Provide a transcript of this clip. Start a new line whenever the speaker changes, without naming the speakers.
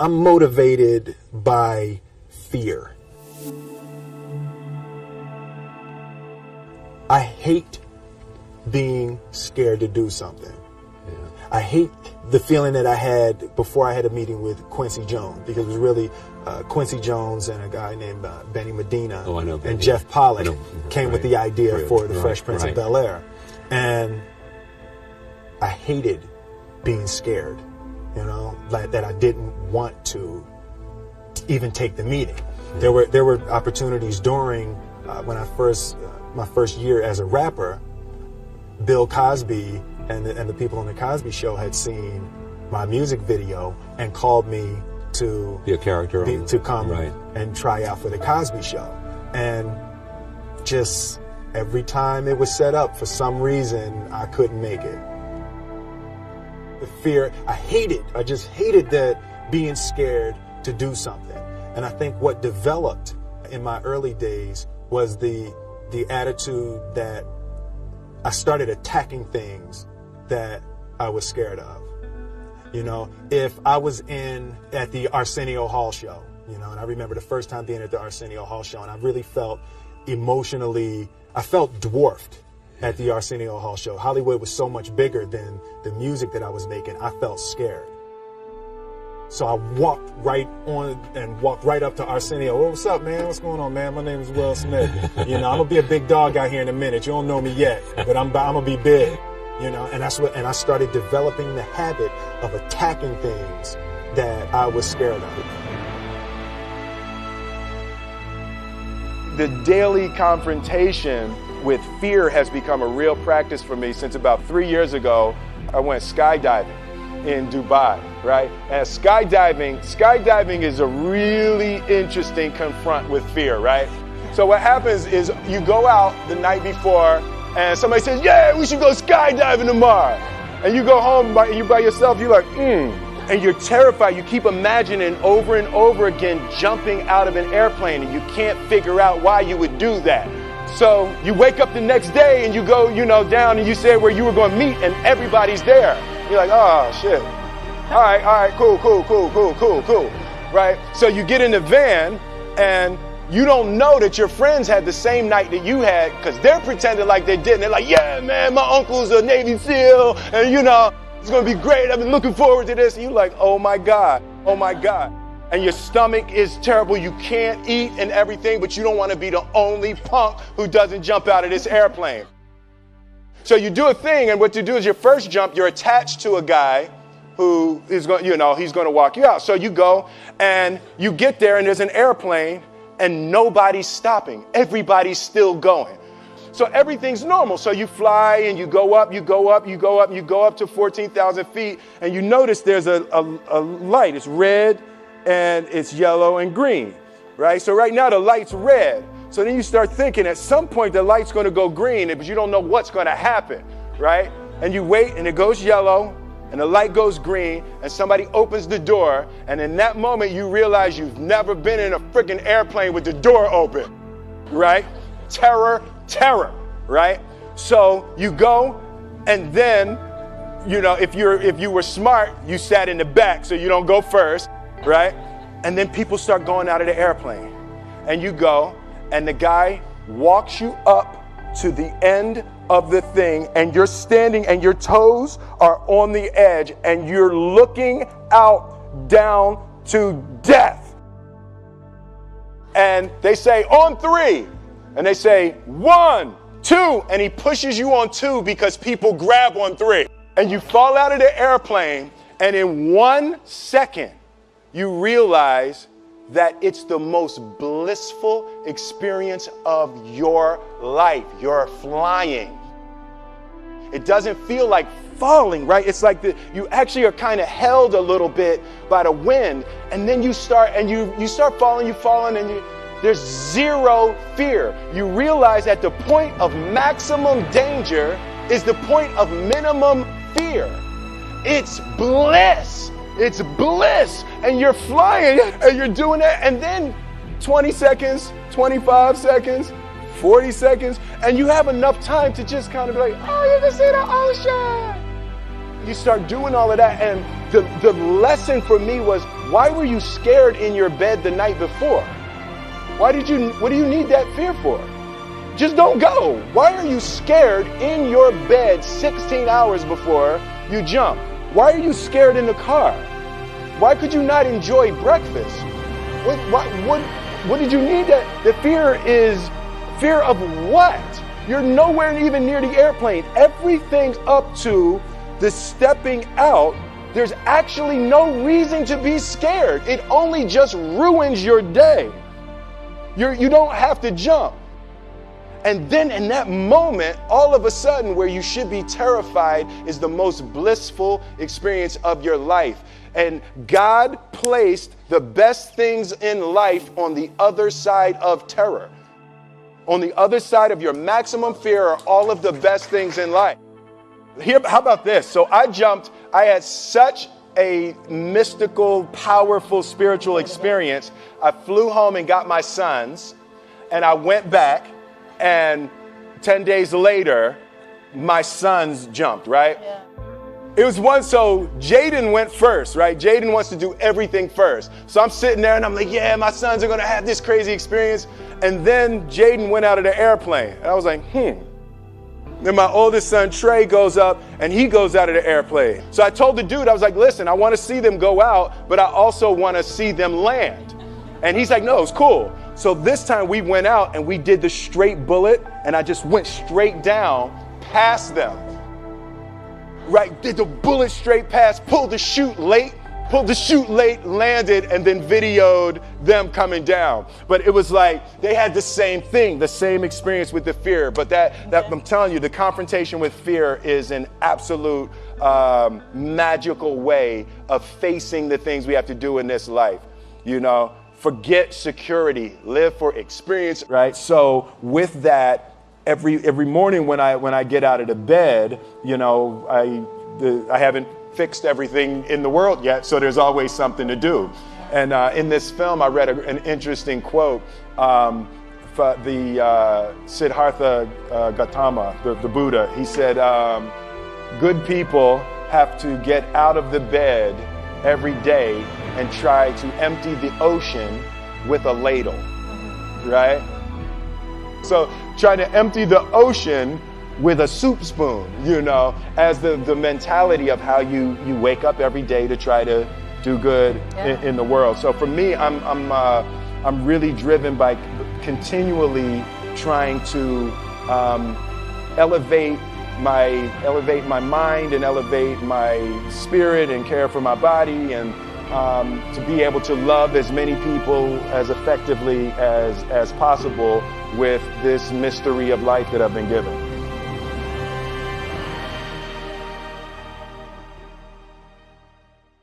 I'm motivated by fear. I hate being scared to do something. Yeah. I hate the feeling that I had before I had a meeting with Quincy Jones, because it was really Quincy Jones and a guy named Benny Medina and Jeff Pollock came with the idea for the Fresh Prince of Bel-Air. And I hated being scared, you know, like that I didn't want to even take the meeting. There were opportunities during when I my first year as a rapper. Bill Cosby and the people on the Cosby Show had seen my music video and called me to
be a character
to come and try out for the Cosby Show. And just every time it was set up, for some reason I couldn't make it. The fear, I just hated that, being scared to do something. And I think what developed in my early days was the attitude that I started attacking things that I was scared of. You know, if I was at the Arsenio Hall show, you know, and I remember the first time being at the Arsenio Hall show, and I really felt I felt dwarfed at the Arsenio Hall show. Hollywood was so much bigger than the music that I was making. I felt scared. So I walked right up to Arsenio. Oh, what's up, man? What's going on, man? My name is Will Smith. You know, I'm gonna be a big dog out here in a minute. You don't know me yet, but I'm gonna be big. You know, and I started developing the habit of attacking things that I was scared of.
The daily confrontation with fear has become a real practice for me since about 3 years ago. I went skydiving in Dubai, right? And skydiving is a really interesting confront with fear, right? So what happens is you go out the night before and somebody says, yeah, we should go skydiving tomorrow. And you go home by yourself, you're like, and you're terrified. You keep imagining over and over again jumping out of an airplane, and you can't figure out why you would do that. So you wake up the next day and you go, down and you say where you were going to meet, and everybody's there. You're like, oh shit. All right, cool. Right? So you get in the van and you don't know that your friends had the same night that you had, because they're pretending like they didn't. They're like, yeah, man, my uncle's a Navy SEAL, and it's going to be great. I've been looking forward to this. And you're like, oh my God. And your stomach is terrible. You can't eat and everything, but you don't want to be the only punk who doesn't jump out of this airplane. So you do a thing, and what you do is your first jump, you're attached to a guy who is going, he's going to walk you out. So you go and you get there, and there's an airplane, and nobody's stopping. Everybody's still going. So everything's normal. So you fly and you go up to 14,000 feet, and you notice there's a light. It's red and it's yellow and green, right? So right now the light's red. So then you start thinking at some point the light's going to go green, but you don't know what's going to happen, right? And you wait and it goes yellow and the light goes green and somebody opens the door, and in that moment you realize you've never been in a freaking airplane with the door open, right? Terror, right? So you go, and then, if you were smart, you sat in the back so you don't go first, right? And then people start going out of the airplane, and you go, and the guy walks you up to the end of the thing, and you're standing and your toes are on the edge and you're looking out down to death. And they say, on 3, and they say 1, 2, and he pushes you on 2 because people grab on 3. And you fall out of the airplane, and in 1 second, you realize that it's the most blissful experience of your life. You're flying. It doesn't feel like falling, right? It's like you actually are kind of held a little bit by the wind, and then you start falling, and there's zero fear. You realize that the point of maximum danger is the point of minimum fear. It's bliss. It's bliss. And you're flying and you're doing that. And then 20 seconds, 25 seconds, 40 seconds, and you have enough time to just kind of be like, oh, you can see the ocean. You start doing all of that, and the lesson for me was, why were you scared in your bed the night before? What do you need that fear for? Just don't go. Why are you scared in your bed 16 hours before you jump? Why are you scared in the car? Why could you not enjoy breakfast? What did you need that? The fear is fear of what? You're nowhere even near the airplane. Everything's up to the stepping out. There's actually no reason to be scared. It only just ruins your day. You don't have to jump. And then in that moment, all of a sudden, where you should be terrified is the most blissful experience of your life. And God placed the best things in life on the other side of terror. On the other side of your maximum fear are all of the best things in life. How about this? So I jumped. I had such a mystical, powerful, spiritual experience. I flew home and got my sons, and I went back, and 10 days later, my sons jumped, right? Yeah. It was so Jaden went first, right? Jaden wants to do everything first. So I'm sitting there and I'm like, yeah, my sons are going to have this crazy experience. And then Jaden went out of the airplane. And I was like, Then my oldest son, Trey, goes up and he goes out of the airplane. So I told the dude, I was like, listen, I want to see them go out, but I also want to see them land. And he's like, no, it's cool. So this time we went out and we did the straight bullet, and I just went straight down past them. Right, did the bullet straight past, pulled the chute late, landed, and then videoed them coming down. But it was like they had the same thing, the same experience with the fear. But that I'm telling you, the confrontation with fear is an absolute magical way of facing the things we have to do in this life. You know, forget security, live for experience. Right. So with that, every morning when I get out of the bed, you know, I haven't fixed everything in the world yet, so there's always something to do. And in this film, I read an interesting quote for the Siddhartha Gautama, the Buddha. He said, good people have to get out of the bed every day and try to empty the ocean with a ladle, right? So try to empty the ocean with a soup spoon, you know, as the mentality of how you wake up every day to try to do good in the world. So for me, I'm really driven by continually trying to elevate my mind and elevate my spirit and care for my body, and to be able to love as many people as effectively as possible with this mystery of life that I've been given.